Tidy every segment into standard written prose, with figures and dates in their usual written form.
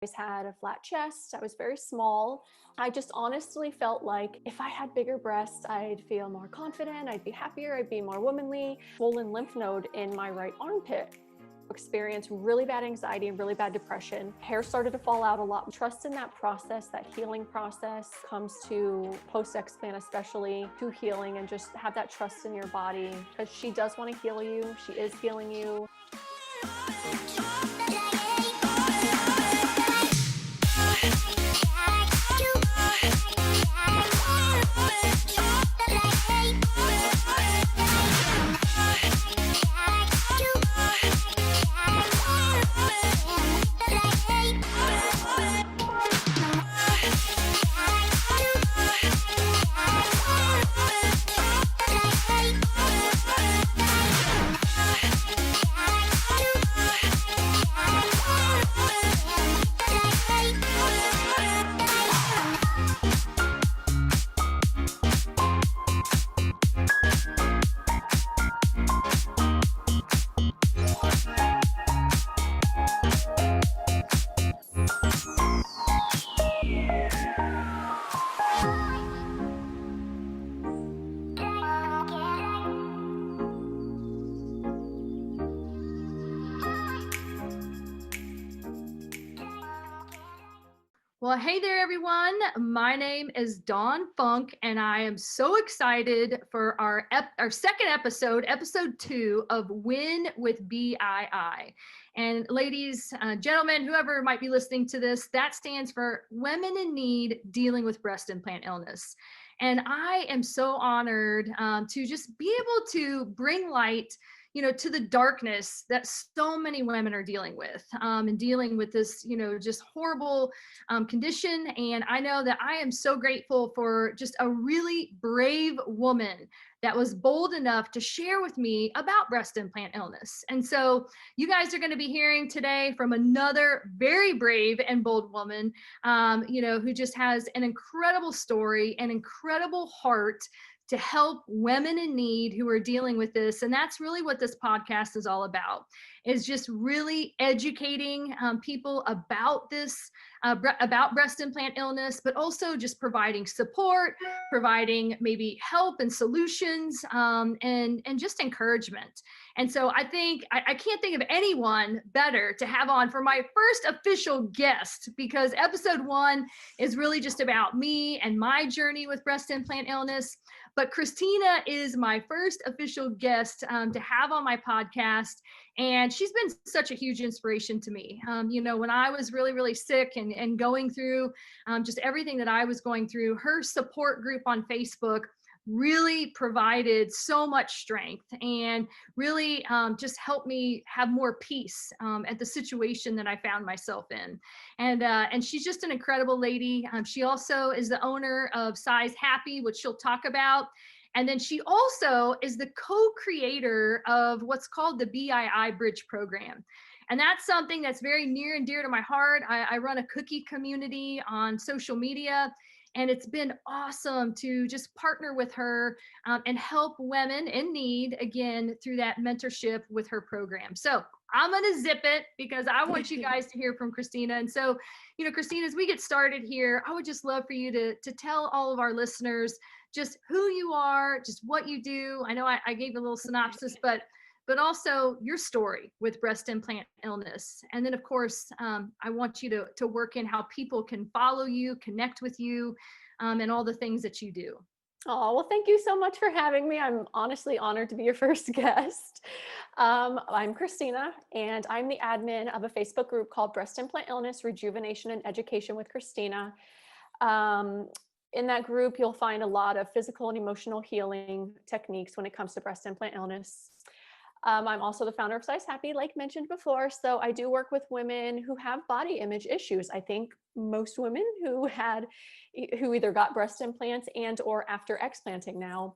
always had a flat chest. I was very small. I just honestly felt like if I had bigger breasts, I'd feel more confident, I'd be happier, I'd be more womanly. Swollen lymph node in my right armpit. Experienced really bad anxiety and really bad depression. Hair started to fall out a lot. Trust in that process, that healing process comes to post-explant, especially to healing, and just have that trust in your body because she does want to heal you. She is healing you. Well, hey there, everyone. My name is Dawn Funk, and I am so excited for our second episode, episode 2 of Win with BII. And ladies, gentlemen, whoever might be listening to this, that stands for Women in Need Dealing with Breast Implant Illness. And I am so honored to just be able to bring light to the darkness that so many women are dealing with and dealing with this, just horrible condition. And I know that I am so grateful for just a really brave woman that was bold enough to share with me about breast implant illness. And so you guys are going to be hearing today from another very brave and bold woman, who just has an incredible story, an incredible heart to help women in need who are dealing with this. And that's really what this podcast is all about, is just really educating people about this, about breast implant illness, but also just providing support, providing maybe help and solutions, and just encouragement. And so I think I can't think of anyone better to have on for my first official guest, because episode 1 is really just about me and my journey with breast implant illness. But Christina is my first official guest to have on my podcast. And she's been such a huge inspiration to me. When I was really, really sick and going through just everything that I was going through, her support group on Facebook really provided so much strength and really just helped me have more peace at the situation that I found myself in. And she's just an incredible lady. She also is the owner of Size Happy, which she'll talk about. And then she also is the co-creator of what's called the BII Bridge program. And that's something that's very near and dear to my heart. I run a cookie community on social media, and it's been awesome to just partner with her and help women in need, again, through that mentorship with her program. So I'm going to zip it because I want you guys to hear from Christina. And so, Christina, as we get started here, I would just love for you to tell all of our listeners just who you are, just what you do. I know I gave a little synopsis, but also your story with breast implant illness. And then, of course, I want you to work in how people can follow you, connect with you, and all the things that you do. Oh, well, thank you so much for having me. I'm honestly honored to be your first guest. I'm Christina, and I'm the admin of a Facebook group called Breast Implant Illness, Rejuvenation, and Education with Christina. In that group, you'll find a lot of physical and emotional healing techniques when it comes to breast implant illness. I'm also the founder of Size Happy, like mentioned before. So I do work with women who have body image issues. I think most women who either got breast implants and or after explanting now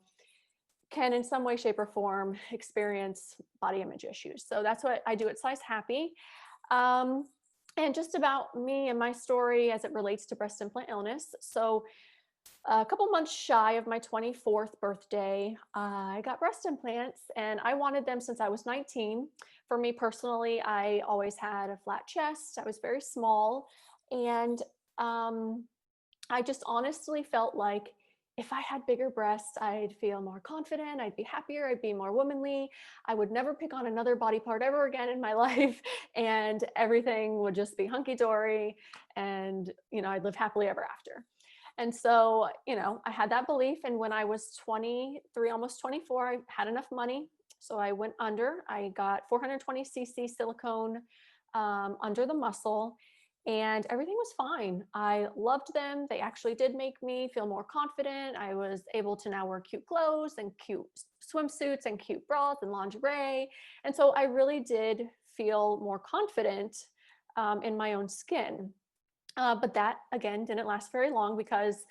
can in some way, shape, or form experience body image issues. So that's what I do at Size Happy. And just about me and my story as it relates to breast implant illness. So a couple months shy of my 24th birthday, I got breast implants, and I wanted them since I was 19. For me personally, I always had a flat chest. I was very small. And I just honestly felt like if I had bigger breasts, I'd feel more confident, I'd be happier, I'd be more womanly. I would never pick on another body part ever again in my life, and everything would just be hunky dory, and I'd live happily ever after. And so, I had that belief. And when I was 23, almost 24, I had enough money. So I went under. I got 420 cc silicone under the muscle, and everything was fine. I loved them. They actually did make me feel more confident. I was able to now wear cute clothes and cute swimsuits and cute bras and lingerie. And so I really did feel more confident in my own skin. But that, again, didn't last very long because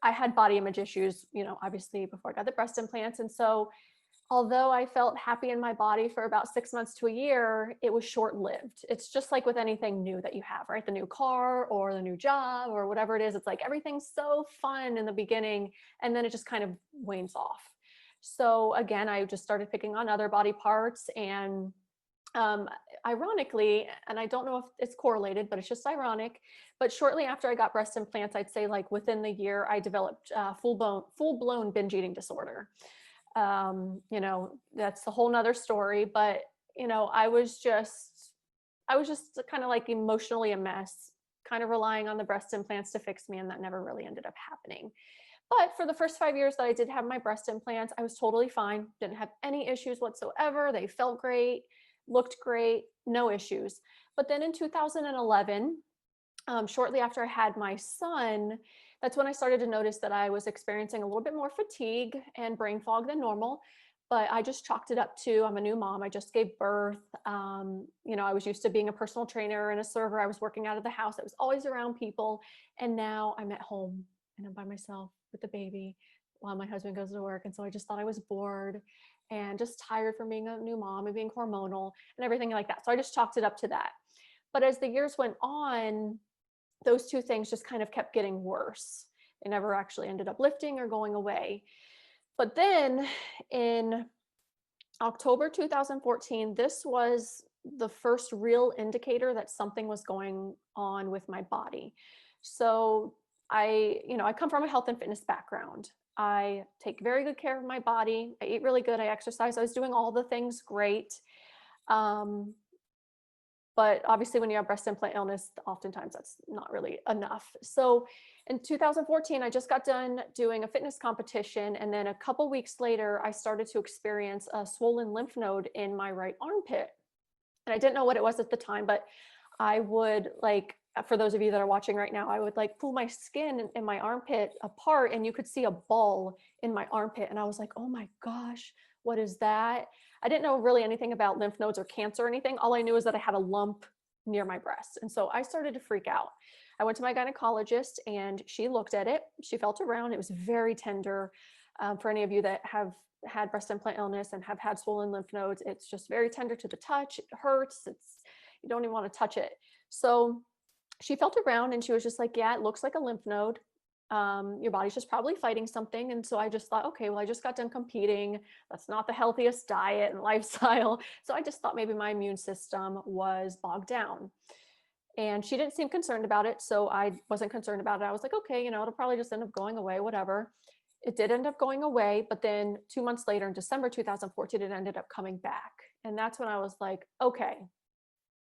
I had body image issues, obviously before I got the breast implants. And so although I felt happy in my body for about 6 months to a year, it was short lived. It's just like with anything new that you have, right? The new car or the new job or whatever it is. It's like everything's so fun in the beginning, and then it just kind of wanes off. So again, I just started picking on other body parts. And um, ironically, and I don't know if it's correlated, but it's just ironic. But shortly after I got breast implants, I'd say like within the year, I developed full blown binge eating disorder. That's a whole nother story. But I was just kind of like emotionally a mess, kind of relying on the breast implants to fix me, and that never really ended up happening. But for the first 5 years that I did have my breast implants, I was totally fine. Didn't have any issues whatsoever. They felt great, looked great, no issues. But then in 2011, shortly after I had my son, that's when I started to notice that I was experiencing a little bit more fatigue and brain fog than normal. But I just chalked it up to I'm a new mom. I just gave birth. I was used to being a personal trainer and a server. I was working out of the house. I was always around people. And now I'm at home and I'm by myself with the baby while my husband goes to work. And so I just thought I was bored and just tired from being a new mom and being hormonal and everything like that. So I just chalked it up to that. But as the years went on, those two things just kind of kept getting worse. They never actually ended up lifting or going away. But then in October 2014, this was the first real indicator that something was going on with my body. So I come from a health and fitness background. I take very good care of my body. I eat really good. I exercise. I was doing all the things great. Um, but obviously, when you have breast implant illness, oftentimes that's not really enough. So in 2014, I just got done doing a fitness competition. And then a couple weeks later, I started to experience a swollen lymph node in my right armpit. And I didn't know what it was at the time, but I would like, for those of you that are watching right now, I would like pull my skin in my armpit apart and you could see a ball in my armpit. And I was like, oh my gosh, what is that? I didn't know really anything about lymph nodes or cancer or anything. All I knew is that I had a lump near my breast. And so I started to freak out. I went to my gynecologist and she looked at it. She felt around. It was very tender. For any of you that have had breast implant illness and have had swollen lymph nodes, it's just very tender to the touch. It hurts. You don't even want to touch it. So she felt around and she was just like, yeah, it looks like a lymph node. Your body's just probably fighting something. And so I just thought, okay, well, I just got done competing. That's not the healthiest diet and lifestyle. So I just thought maybe my immune system was bogged down. And she didn't seem concerned about it. So I wasn't concerned about it. I was like, okay, it'll probably just end up going away, whatever. It did end up going away. But then 2 months later, in December 2014, it ended up coming back. And that's when I was like, okay,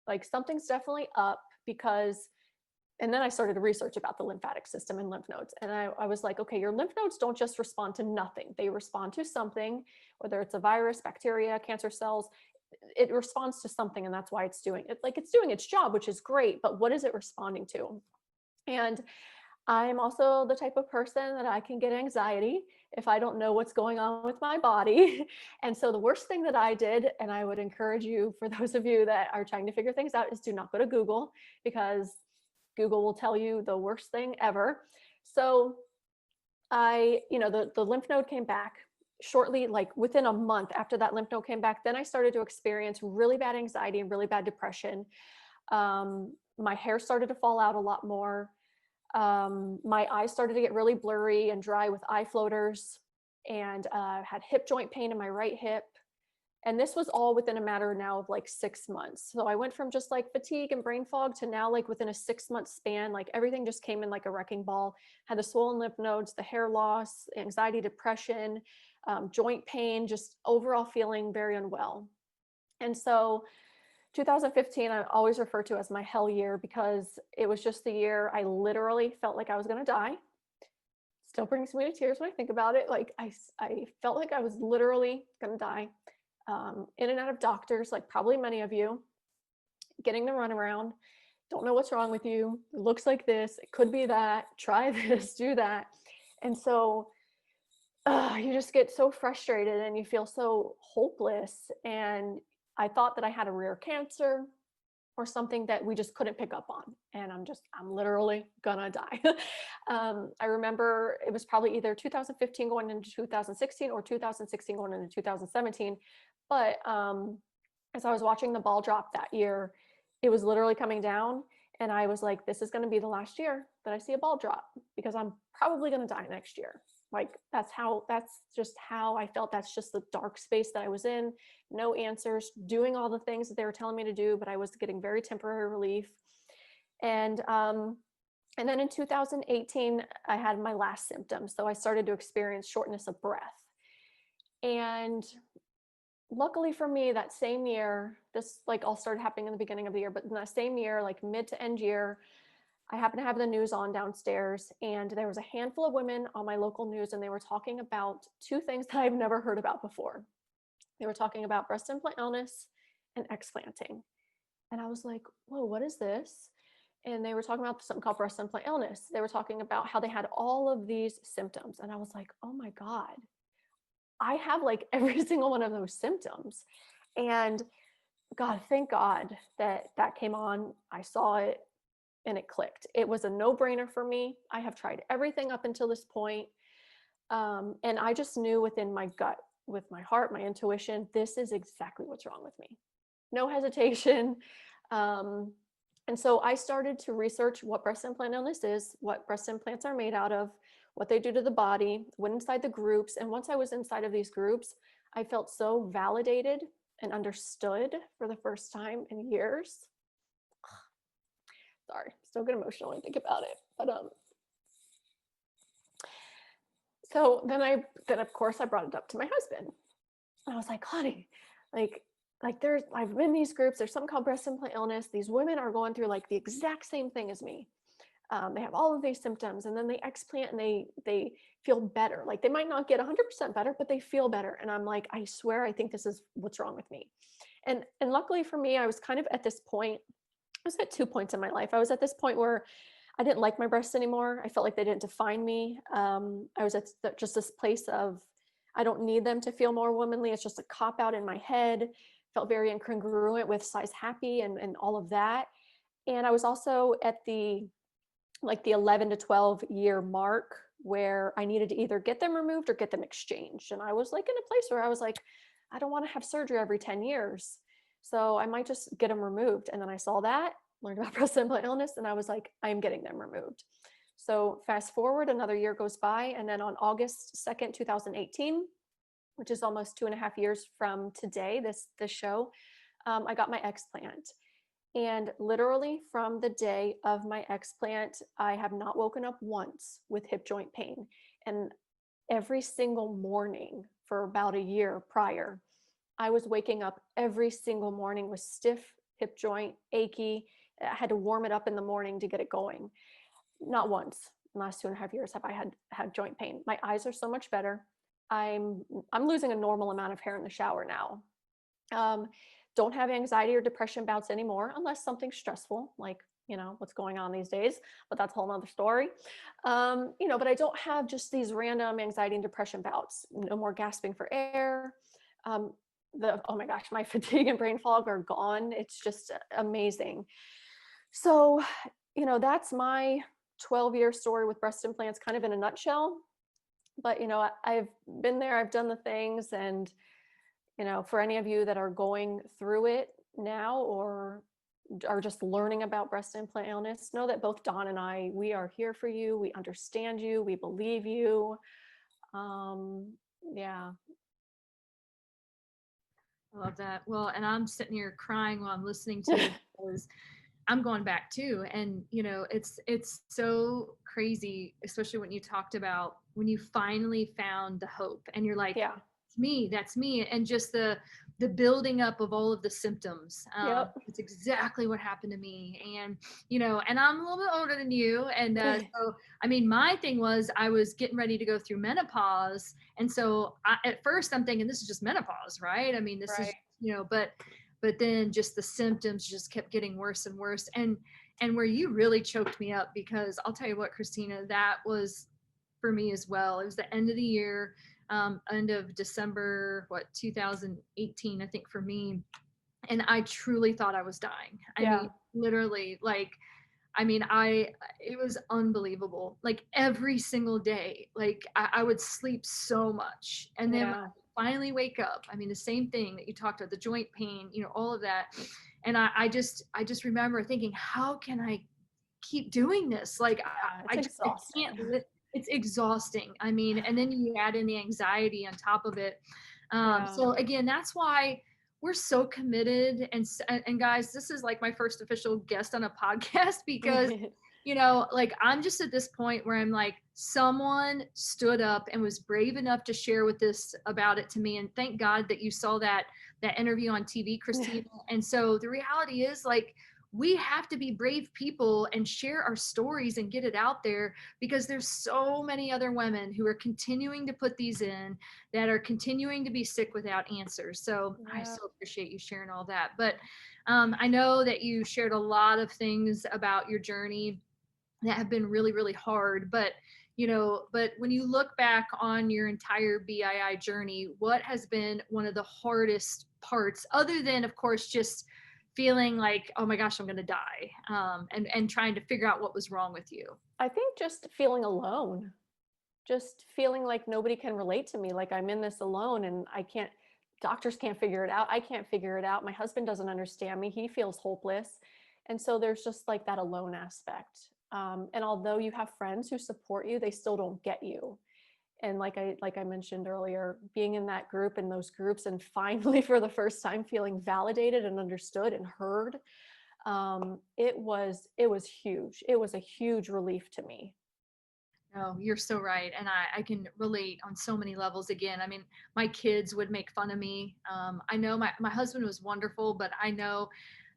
like something's definitely up because and then I started to research about the lymphatic system and lymph nodes. And I was like, okay, your lymph nodes don't just respond to nothing. They respond to something, whether it's a virus, bacteria, cancer cells. It responds to something, and that's why it's doing it. Like it's doing its job, which is great, but what is it responding to? And I'm also the type of person that I can get anxiety if I don't know what's going on with my body. And so the worst thing that I did, and I would encourage you, for those of you that are trying to figure things out, is do not go to Google because Google will tell you the worst thing ever. So the lymph node came back shortly, like within a month after that lymph node came back. Then I started to experience really bad anxiety and really bad depression. My hair started to fall out a lot more. My eyes started to get really blurry and dry with eye floaters, and had hip joint pain in my right hip. And this was all within a matter now of like 6 months. So I went from just like fatigue and brain fog to now like within a 6 month span, like everything just came in like a wrecking ball. Had the swollen lymph nodes, the hair loss, anxiety, depression, joint pain, just overall feeling very unwell. And so 2015, I always refer to as my hell year because it was just the year I literally felt like I was going to die. Still brings me to tears when I think about it. Like I felt like I was literally going to die. In and out of doctors, like probably many of you, getting the runaround. Don't know what's wrong with you. It looks like this. It could be that. Try this, do that. And so you just get so frustrated and you feel so hopeless. And I thought that I had a rare cancer or something that we just couldn't pick up on. And I'm literally gonna die. I remember it was probably either 2015 going into 2016 or 2016 going into 2017. But as I was watching the ball drop that year, it was literally coming down. And I was like, this is going to be the last year that I see a ball drop because I'm probably going to die next year. Like that's just how I felt. That's just the dark space that I was in. No answers, doing all the things that they were telling me to do, but I was getting very temporary relief. And then in 2018, I had my last symptoms. So I started to experience shortness of breath. And luckily for me, that same year, this like all started happening in the beginning of the year, but in that same year, like mid to end year, I happened to have the news on downstairs, and there was a handful of women on my local news, and they were talking about two things that I've never heard about before. They were talking about breast implant illness and explanting. And I was like, whoa, what is this? And they were talking about something called breast implant illness. They were talking about how they had all of these symptoms. And I was like, oh my God, I have like every single one of those symptoms. And God, thank God that that came on. I saw it and it clicked. It was a no-brainer for me. I have tried everything up until this point. And I just knew within my gut, with my heart, my intuition, this is exactly what's wrong with me. No hesitation. And so I started to research what breast implant illness is, what breast implants are made out of, what they do to the body, went inside the groups. And once I was inside of these groups, I felt so validated and understood for the first time in years. Sorry, still get emotional when I think about it. But so then of course I brought it up to my husband. I was like, honey, like I've been in these groups, there's something called breast implant illness. These women are going through like the exact same thing as me. They have all of these symptoms, and then they explant and they feel better. Like they might not get 100% better, but they feel better. And I'm like, I swear, I think this is what's wrong with me. And luckily for me, I was kind of at this point, I was at 2 points in my life. I was at this point where I didn't like my breasts anymore. I felt like they didn't define me. I was at just this place of, I don't need them to feel more womanly. It's just a cop out in my head. Felt very incongruent with size happy and all of that. And I was also at the 11 to 12 year mark where I needed to either get them removed or get them exchanged. And I was like in a place where I was like, I don't want to have surgery every 10 years. So I might just get them removed. And then I saw that, learned about breast implant illness, and I was like, I'm getting them removed. So fast forward, another year goes by. And then on August 2nd, 2018, which is almost 2.5 years from today, this show, I got my explant. And literally from the day of my explant, I have not woken up once with hip joint pain. And every single morning for about a year prior, I was waking up every single morning with stiff hip joint, achy. I had to warm it up in the morning to get it going. Not once in the last 2.5 years have I had joint pain. My eyes are so much better. I'm losing a normal amount of hair in the shower now. Don't have anxiety or depression bouts anymore, unless something's stressful, like, what's going on these days, but that's a whole nother story. But I don't have just these random anxiety and depression bouts. No more gasping for air. Oh my gosh, my fatigue and brain fog are gone. It's just amazing. So, that's my 12-year story with breast implants kind of in a nutshell. But, I've been there, I've done the things, and for any of you that are going through it now or are just learning about breast implant illness, know that both Dawn and I, we are here for you. We understand you. We believe you. Yeah. I love that. Well, and I'm sitting here crying while I'm listening to you because I'm going back too. And it's so crazy, especially when you talked about when you finally found the hope and you're like, Yeah. it's me, that's me. And just the building up of all of the symptoms. Yep. It's exactly what happened to me. And and I'm a little bit older than you. And so I mean, my thing was I was getting ready to go through menopause. And so at first I'm thinking this is just menopause, right? I mean, this is, Right. but then just the symptoms just kept getting worse and worse. And where you really choked me up, because I'll tell you what, Christina, that was for me as well. It was the end of the year, end of December, 2018, I think, for me. And I truly thought I was dying. I Yeah. mean, literally, like, I mean, it was unbelievable. Like every single day, like I would sleep so much. And then when Yeah. I finally wake up, I mean, the same thing that you talked about, the joint pain, all of that. And I just remember thinking, how can I keep doing this? Like, Yeah. It's I can't exhausting. it's exhausting. I mean, and then you add in the anxiety on top of it. Yeah. So again, that's why we're so committed. And guys, this is like my first official guest on a podcast because like I'm just at this point where I'm like, someone stood up and was brave enough to share with this about it to me. And thank God that you saw that interview on TV, Christina. And so the reality is, like, we have to be brave people and share our stories and get it out there, because there's so many other women who are continuing to put these in, that are continuing to be sick without answers. So I Yeah. so appreciate you sharing all that. But I know that you shared a lot of things about your journey that have been really, really hard. But when you look back on your entire BII journey, what has been one of the hardest parts, other than, of course, just feeling like, oh my gosh, I'm going to die, and trying to figure out what was wrong with you? I think just feeling alone, just feeling like nobody can relate to me, like I'm in this alone and doctors can't figure it out. I can't figure it out. My husband doesn't understand me. He feels hopeless. And so there's just like that alone aspect. And although you have friends who support you, they still don't get you. And like I mentioned earlier, being in that group, in those groups, and finally for the first time feeling validated and understood and heard, it was huge. It was a huge relief to me. No, you're so right. And I can relate on so many levels. Again, I mean, my kids would make fun of me. I know my husband was wonderful, but I know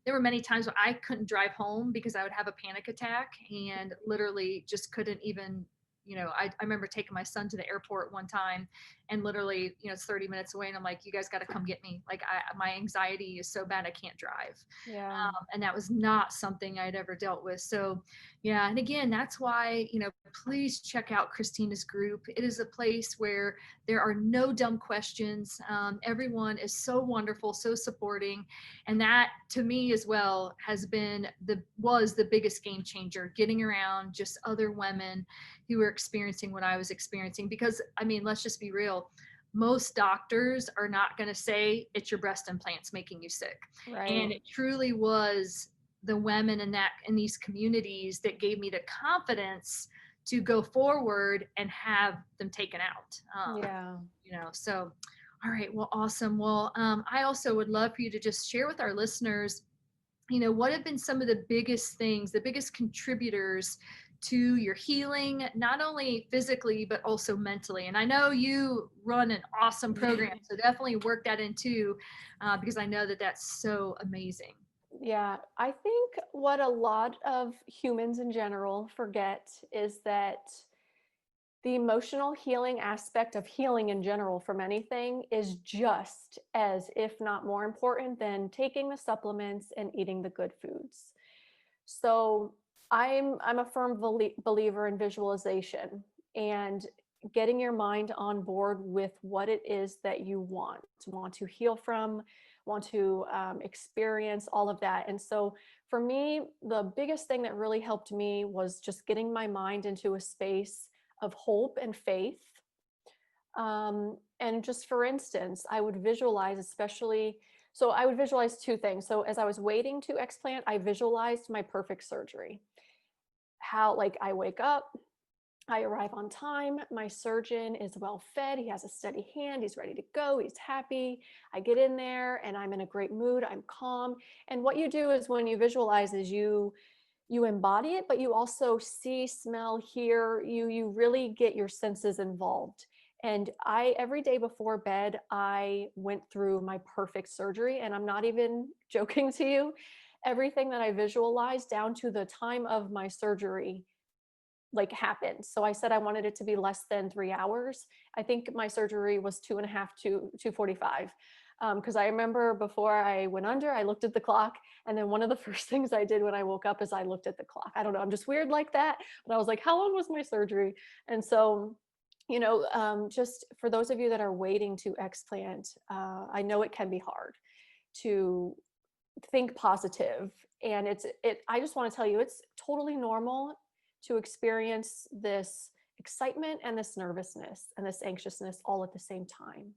there were many times where I couldn't drive home because I would have a panic attack and literally just couldn't even, I remember taking my son to the airport one time, and literally, it's 30 minutes away. And I'm like, you guys got to come get me. Like, my anxiety is so bad, I can't drive. Yeah. And that was not something I'd ever dealt with. So, yeah. And again, that's why, please check out Christina's group. It is a place where there are no dumb questions. Everyone is so wonderful, so supporting. And that, to me as well, was the biggest game changer, getting around just other women who were experiencing what I was experiencing. Because, I mean, let's just be real. Most doctors are not going to say it's your breast implants making you sick. Right. And it truly was the women in these communities that gave me the confidence to go forward and have them taken out. Yeah. So, all right, well, awesome. Well, I also would love for you to just share with our listeners, what have been some of the biggest things, the biggest contributors to your healing, not only physically, but also mentally. And I know you run an awesome program, so definitely work that in too, because I know that that's so amazing. Yeah, I think what a lot of humans in general forget is that the emotional healing aspect of healing in general from anything is just as, if not more important than taking the supplements and eating the good foods. So I'm a firm believer in visualization and getting your mind on board with what it is that you want to heal from, want to experience all of that. And so for me, the biggest thing that really helped me was just getting my mind into a space of hope and faith. And just for instance, I would visualize, so I would visualize two things. So as I was waiting to explant, I visualized my perfect surgery. How, like, I wake up, I arrive on time. My surgeon is well fed. He has a steady hand. He's ready to go. He's happy. I get in there and I'm in a great mood. I'm calm. And what you do is when you visualize is you embody it, but you also see, smell, hear, you really get your senses involved. And I every day before bed, I went through my perfect surgery, and I'm not even joking to you. Everything that I visualized down to the time of my surgery like happened. So I said I wanted it to be less than 3 hours. I think my surgery was 2.5 to 2:45. Because I remember before I went under, I looked at the clock, and then one of the first things I did when I woke up is I looked at the clock. I don't know, I'm just weird like that, but I was like, "How long was my surgery?" And so, just for those of you that are waiting to explant, I know it can be hard to think positive, and I just want to tell you it's totally normal to experience this excitement and this nervousness and this anxiousness all at the same time.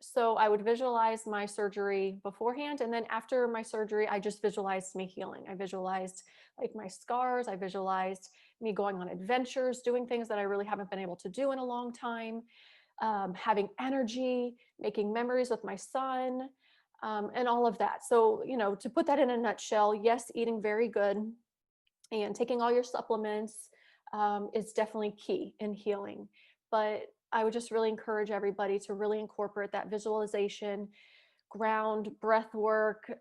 So I would visualize my surgery beforehand, and then after my surgery I just visualized me healing. I visualized like my scars. I visualized me going on adventures, doing things that I really haven't been able to do in a long time, having energy, making memories with my son, and all of that. So, to put that in a nutshell, yes, eating very good and taking all your supplements is definitely key in healing. But I would just really encourage everybody to really incorporate that visualization, ground, breath work,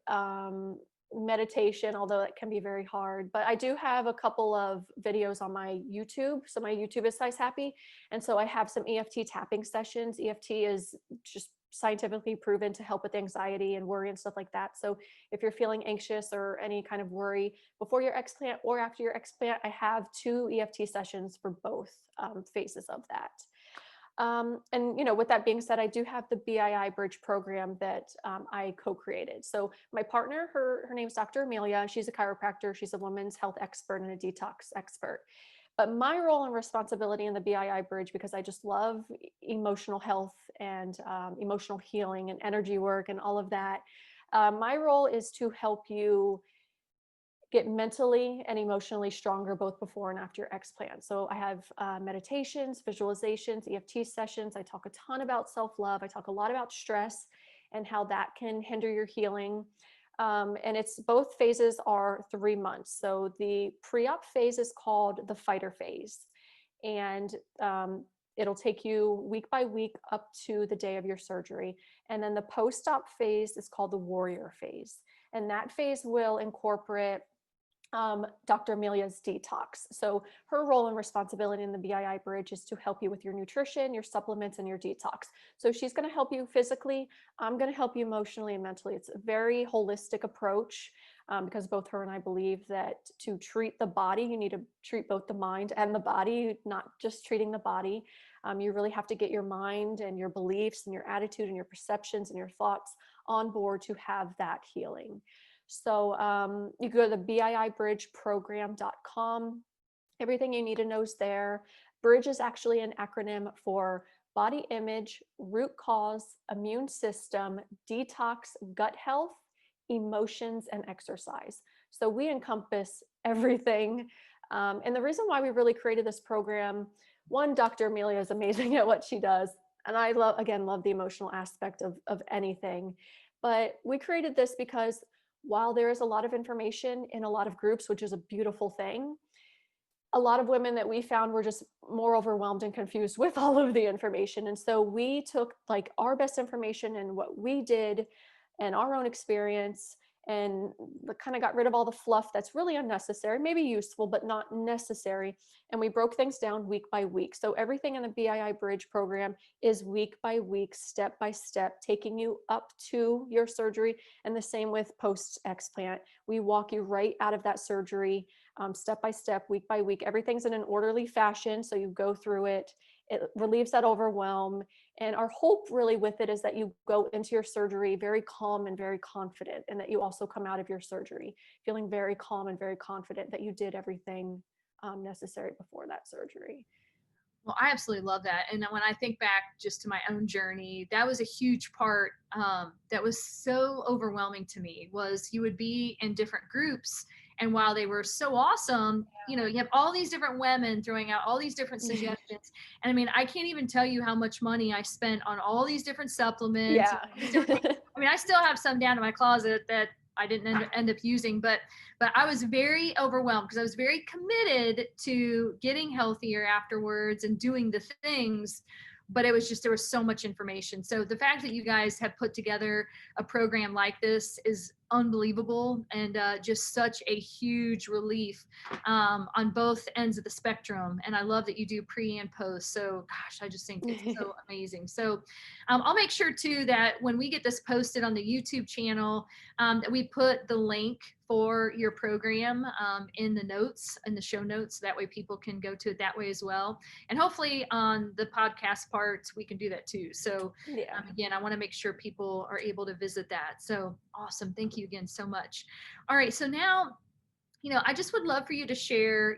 meditation, although it can be very hard. But I do have a couple of videos on my YouTube. So my YouTube is Size Happy. And so I have some EFT tapping sessions. EFT is just scientifically proven to help with anxiety and worry and stuff like that. So if you're feeling anxious or any kind of worry before your explant or after your explant, I have 2 EFT sessions for both phases of that. And with that being said, I do have the BII Bridge program that I co-created. So my partner, her name's Dr. Amelia. She's a chiropractor. She's a women's health expert and a detox expert. But my role and responsibility in the BII Bridge, because I just love emotional health and emotional healing and energy work and all of that, my role is to help you get mentally and emotionally stronger both before and after your explant. So I have meditations, visualizations, EFT sessions. I talk a ton about self-love. I talk a lot about stress and how that can hinder your healing. And it's both phases are 3 months. So the pre-op phase is called the fighter phase. And it'll take you week by week up to the day of your surgery. And then the post-op phase is called the warrior phase. And that phase will incorporate Dr. Amelia's detox. So her role and responsibility in the BII Bridge is to help you with your nutrition, your supplements, and your detox. So she's going to help you physically. I'm going to help you emotionally and mentally. It's a very holistic approach because both her and I believe that to treat the body, you need to treat both the mind and the body, not just treating the body. You really have to get your mind and your beliefs and your attitude and your perceptions and your thoughts on board to have that healing. So you go to the biibridgeprogram.com. Everything you need to know is there. Bridge is actually an acronym for body image, root cause, immune system, detox, gut health, emotions, and exercise. So we encompass everything. And the reason why we really created this program, one, Dr. Amelia is amazing at what she does. And I love the emotional aspect of anything. But we created this because while there is a lot of information in a lot of groups, which is a beautiful thing, a lot of women that we found were just more overwhelmed and confused with all of the information. And so we took like our best information and what we did and our own experience and kind of got rid of all the fluff that's really unnecessary, maybe useful, but not necessary. And we broke things down week by week. So everything in the BII Bridge program is week by week, step by step, taking you up to your surgery. And the same with post explant. We walk you right out of that surgery, step by step, week by week. Everything's in an orderly fashion. So you go through it. It relieves that overwhelm. And our hope really with it is that you go into your surgery very calm and very confident, and that you also come out of your surgery feeling very calm and very confident that you did everything necessary before that surgery. Well, I absolutely love that. And when I think back just to my own journey, that was a huge part that was so overwhelming to me was you would be in different groups And while they were so awesome, you have all these different women throwing out all these different suggestions. And I mean, I can't even tell you how much money I spent on all these different supplements. Yeah. I mean, I still have some down in my closet that I didn't end up using, but I was very overwhelmed because I was very committed to getting healthier afterwards and doing the things. But it was just, there was so much information. So the fact that you guys have put together a program like this is unbelievable, and just such a huge relief on both ends of the spectrum. And I love that you do pre and post. So gosh, I just think it's so amazing. So I'll make sure too that when we get this posted on the YouTube channel, that we put the link for your program in the notes, in the show notes. That way people can go to it that way as well. And hopefully on the podcast part, we can do that too. So Yeah. again, I want to make sure people are able to visit that. So awesome. Thank you again so much. All right. So now, I just would love for you to share,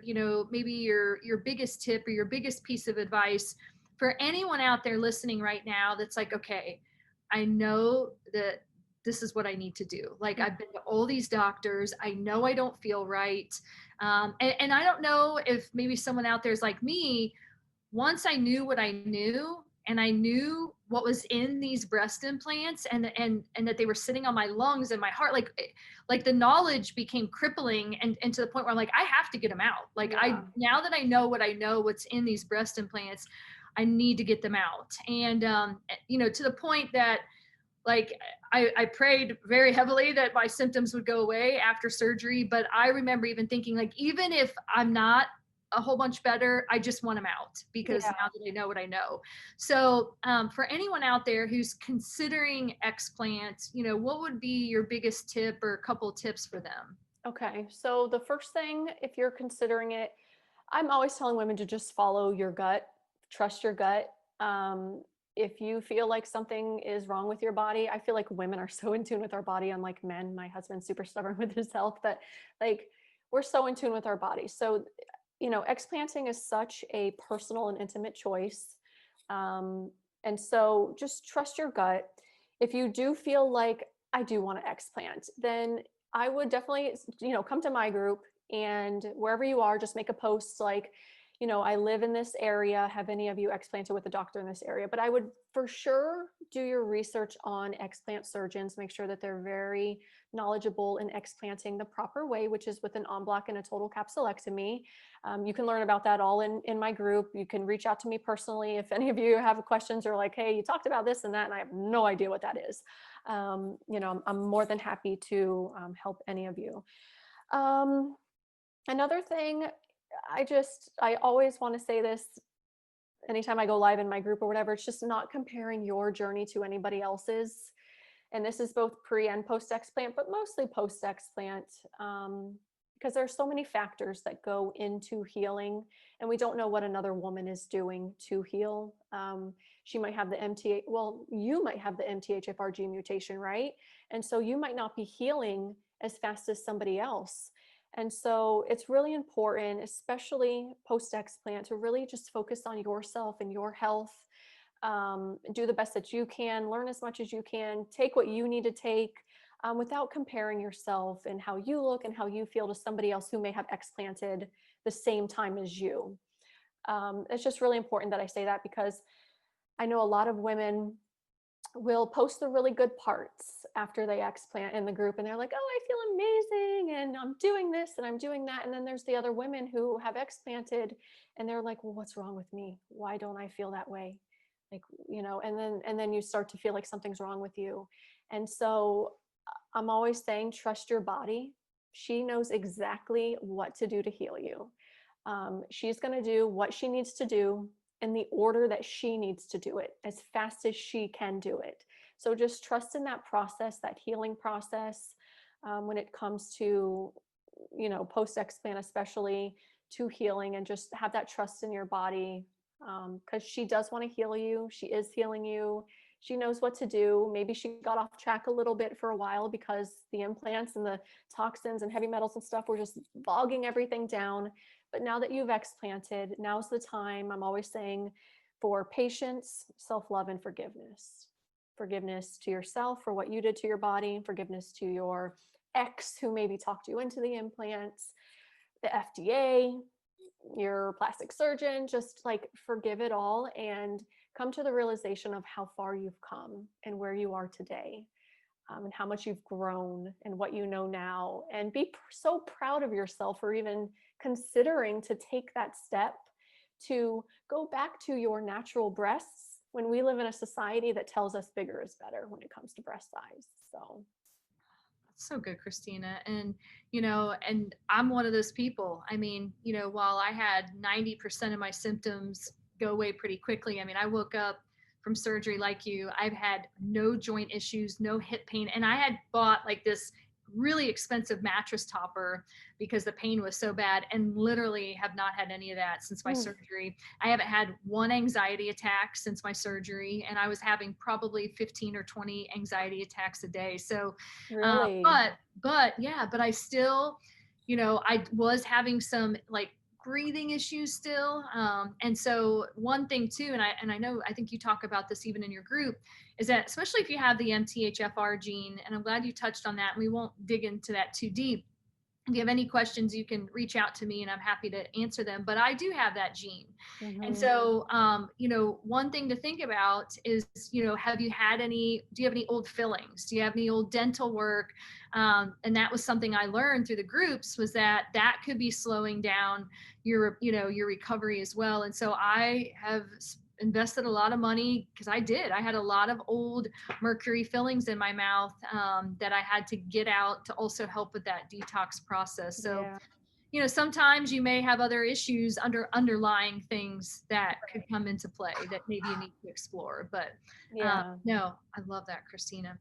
maybe your biggest tip or your biggest piece of advice for anyone out there listening right now that's like, okay, I know that this is what I need to do. Like, I've been to all these doctors. I know I don't feel right. And I don't know if maybe someone out there is like me. Once I knew what I knew, and I knew what was in these breast implants, and that they were sitting on my lungs and my heart, like the knowledge became crippling, and to the point where I'm like, I have to get them out. Like, Yeah. now that I know what I know, what's in these breast implants, I need to get them out. And to the point that, like, I prayed very heavily that my symptoms would go away after surgery. But I remember even thinking, like, even if I'm not a whole bunch better, I just want them out, because Yeah. now that I know what I know. So for anyone out there who's considering explant, what would be your biggest tip or a couple tips for them? Okay. So the first thing, if you're considering it, I'm always telling women to just follow your gut, trust your gut. If you feel like something is wrong with your body, I feel like women are so in tune with our body, unlike men. My husband's super stubborn with his health, but like, we're so in tune with our body. So, explanting is such a personal and intimate choice. And so just trust your gut. If you do feel like I do want to explant, then I would definitely, come to my group, and wherever you are, just make a post like, I live in this area. Have any of you explanted with a doctor in this area? But I would for sure do your research on explant surgeons. Make sure that they're very knowledgeable in explanting the proper way, which is with an en bloc and a total capsulectomy. You can learn about that all in my group. You can reach out to me personally if any of you have questions, or like, hey, you talked about this and that, and I have no idea what that is. I'm more than happy to help any of you. Um, Another thing, I always want to say this anytime I go live in my group or whatever, it's just not comparing your journey to anybody else's. And this is both pre and post explant, but mostly post explant, because there are so many factors that go into healing, and we don't know what another woman is doing to heal. She might have the you might have the MTHFR mutation, right? And so you might not be healing as fast as somebody else. And so it's really important, especially post explant, to really just focus on yourself and your health. Do the best that you can, learn as much as you can, take what you need to take, without comparing yourself and how you look and how you feel to somebody else who may have explanted the same time as you. It's just really important that I say that, because I know a lot of women will post the really good parts after they explant in the group, and they're like, oh, I feel amazing and I'm doing this and I'm doing that. And then there's the other women who have explanted, and they're like, well, what's wrong with me? Why don't I feel that way? Like, and then you start to feel like something's wrong with you. And so I'm always saying, trust your body. She knows exactly what to do to heal you. She's going to do what she needs to do in the order that she needs to do it, as fast as she can do it. So just trust in that process, that healing process, when it comes to, post explant, especially to healing, and just have that trust in your body, because she does want to heal you. She is healing you. She knows what to do. Maybe she got off track a little bit for a while because the implants and the toxins and heavy metals and stuff were just bogging everything down. But now that you've explanted, now's the time, I'm always saying, for patience, self-love, and forgiveness. Forgiveness to yourself for what you did to your body, forgiveness to your X who maybe talked you into the implants, the FDA, your plastic surgeon. Just like forgive it all and come to the realization of how far you've come and where you are today, and how much you've grown and what you know now. And be so proud of yourself for even considering to take that step to go back to your natural breasts when we live in a society that tells us bigger is better when it comes to breast size. So So good, Christina. And, and I'm one of those people. I mean, while I had 90% of my symptoms go away pretty quickly, I mean, I woke up from surgery like you. I've had no joint issues, no hip pain. And I had bought like this really expensive mattress topper because the pain was so bad, and literally have not had any of that since my surgery. I haven't had one anxiety attack since my surgery, and I was having probably 15 or 20 anxiety attacks a day. So really, but I still, I was having some like breathing issues still. And so one thing too, and I know, I think you talk about this even in your group, is that especially if you have the MTHFR gene, and I'm glad you touched on that, and we won't dig into that too deep. If you have any questions, you can reach out to me and I'm happy to answer them. But I do have that gene. And so, one thing to think about is, do you have any old fillings? Do you have any old dental work? And that was something I learned through the groups, was that could be slowing down your recovery as well. And so I have invested a lot of money, because I had a lot of old mercury fillings in my mouth that I had to get out to also help with that detox process. So, sometimes you may have other issues underlying things that could come into play that maybe you need to explore. But no, I love that, Christina.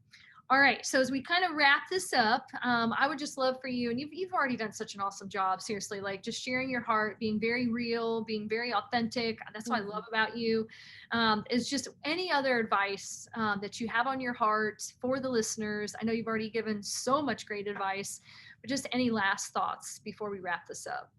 All right, so as we kind of wrap this up, I would just love for you, and you've already done such an awesome job, seriously, like just sharing your heart, being very real, being very authentic. That's what I love about you. Is just any other advice that you have on your heart for the listeners. I know you've already given so much great advice, but just any last thoughts before we wrap this up?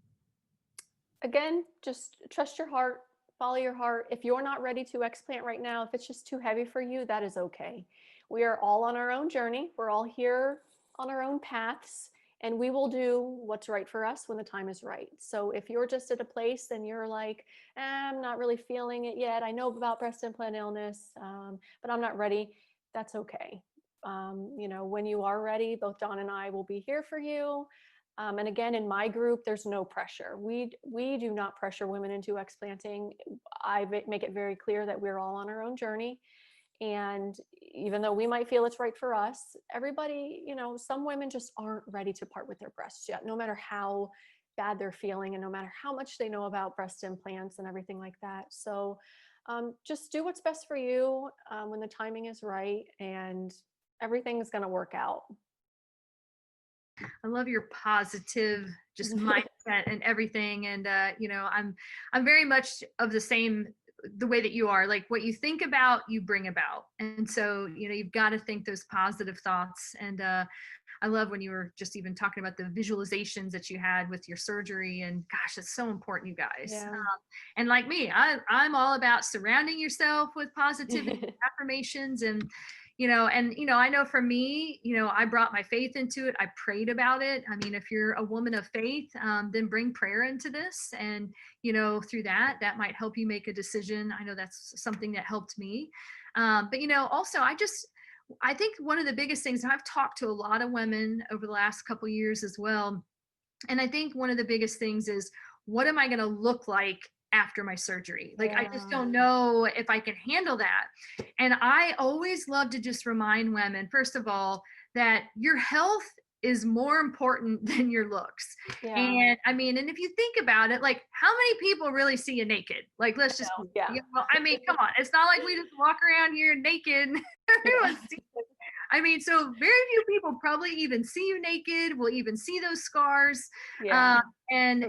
Again, just trust your heart, follow your heart. If you're not ready to explant right now, if it's just too heavy for you, that is okay. We are all on our own journey. We're all here on our own paths, and we will do what's right for us when the time is right. So if you're just at a place and you're like, I'm not really feeling it yet, I know about breast implant illness, but I'm not ready, that's okay. When you are ready, both Dawn and I will be here for you. And again, in my group, there's no pressure. We do not pressure women into explanting. I make it very clear that we're all on our own journey. And even though we might feel it's right for us, everybody, some women just aren't ready to part with their breasts yet, no matter how bad they're feeling and no matter how much they know about breast implants and everything like that. So just do what's best for you when the timing is right, and everything's going to work out. I love your positive just mindset and everything. And I'm very much of the way that you are. Like, what you think about, you bring about. And so, you've got to think those positive thoughts. And I love when you were just even talking about the visualizations that you had with your surgery. And gosh, it's so important, you guys. Yeah. And like me, I'm all about surrounding yourself with positivity affirmations. And I know for me, I brought my faith into it. I prayed about it. I mean, if you're a woman of faith, then bring prayer into this. And, through that might help you make a decision. I know that's something that helped me. But, also I think one of the biggest things, and I've talked to a lot of women over the last couple of years as well. And I think one of the biggest things is, what am I going to look like after my surgery? Like, I just don't know if I can handle that. And I always love to just remind women, first of all, that your health is more important than your looks. And I mean, and if you think about it, like, how many people really see you naked? Like, let's just, I mean, come on. It's not like we just walk around here naked. Everyone sees it. I mean, so very few people probably even see you naked, will even see those scars. And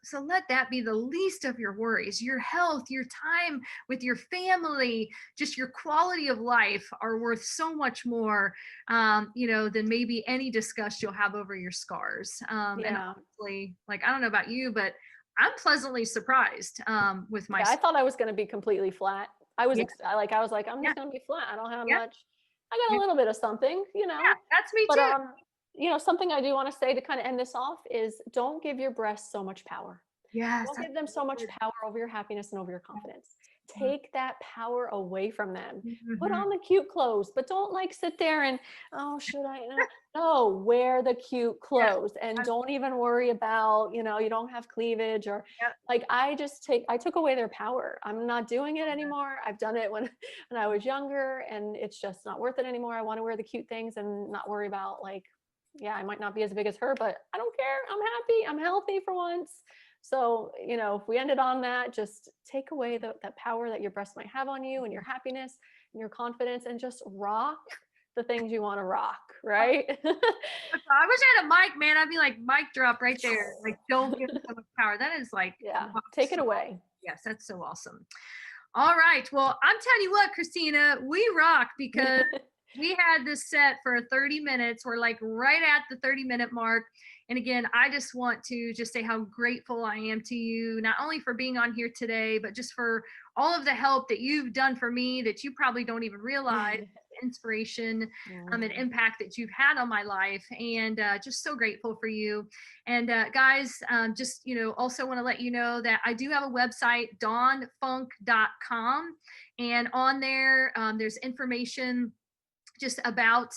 so let that be the least of your worries. Your health, your time with your family, just your quality of life are worth so much more, than maybe any disgust you'll have over your scars. And honestly, like, I don't know about you, but I'm pleasantly surprised with my. I thought I was going to be completely flat. I was I was like, I'm just going to be flat. I don't have much. I got a little bit of something, Yeah, that's me but too. something I do want to say to kind of end this off is don't give your breasts so much power. Yes, Don't that's give them so much good. power over your happiness and over your confidence. Take that power away from them. Put Mhm. on the cute clothes, but don't like sit there and, oh, should I? No, wear the cute Yeah. clothes and don't even worry about, you don't have cleavage or Yep. like I took away their power. I'm not doing it anymore. I've done it when I was younger and it's just not worth it anymore. I want to wear the cute things and not worry about like, yeah, I might not be as big as her, but I don't care. I'm happy. I'm healthy for once. So, if we ended on that, just take away that power that your breast might have on you and your happiness and your confidence and just rock the things you want to rock, right? I wish I had a mic, man. I'd be like, mic drop right there. Like, don't give them so much power. That is like, Yeah, wow, take it so away. yes, that's so awesome. All right. Well, I'm telling you what, Christina, we rock because we had this set for 30 minutes. We're like right at the 30-minute mark. And again, I just want to just say how grateful I am to you, not only for being on here today, but just for all of the help that you've done for me that you probably don't even realize, inspiration and impact that you've had on my life. And just so grateful for you. And guys, just, also want to let you know that I do have a website, dawnfunk.com. And on there, there's information just about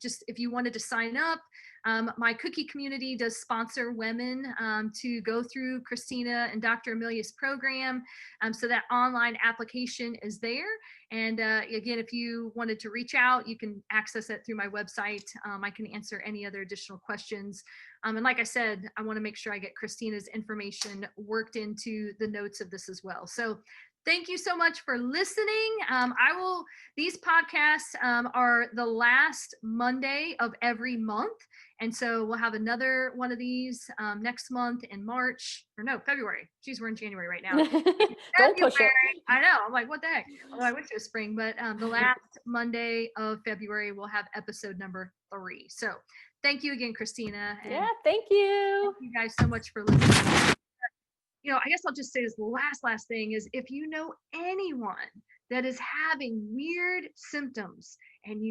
just if you wanted to sign up. My cookie community does sponsor women to go through Christina and Dr. Amelia's program. So that online application is there. And again, if you wanted to reach out, you can access it through my website. I can answer any other additional questions. And like I said, I want to make sure I get Christina's information worked into the notes of this as well. So thank you so much for listening. These podcasts are the last Monday of every month. And so we'll have another one of these next month in March, or no, February. Geez, we're in January right now. Don't push it. I know. I'm like, what the heck? Although I wish it was spring, but the last Monday of February, we'll have episode number 3. So thank you again, Christina. And Yeah, thank you. thank you guys so much for listening. I guess I'll just say this last thing is if you know anyone that is having weird symptoms and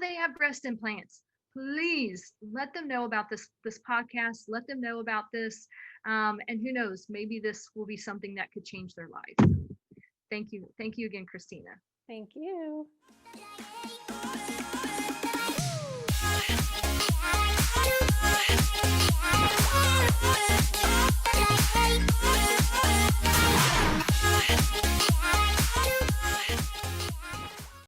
they have breast implants, please let them know about this podcast. Let them know about this. And who knows, maybe this will be something that could change their lives. Thank you. Thank you again, Christina. Thank you.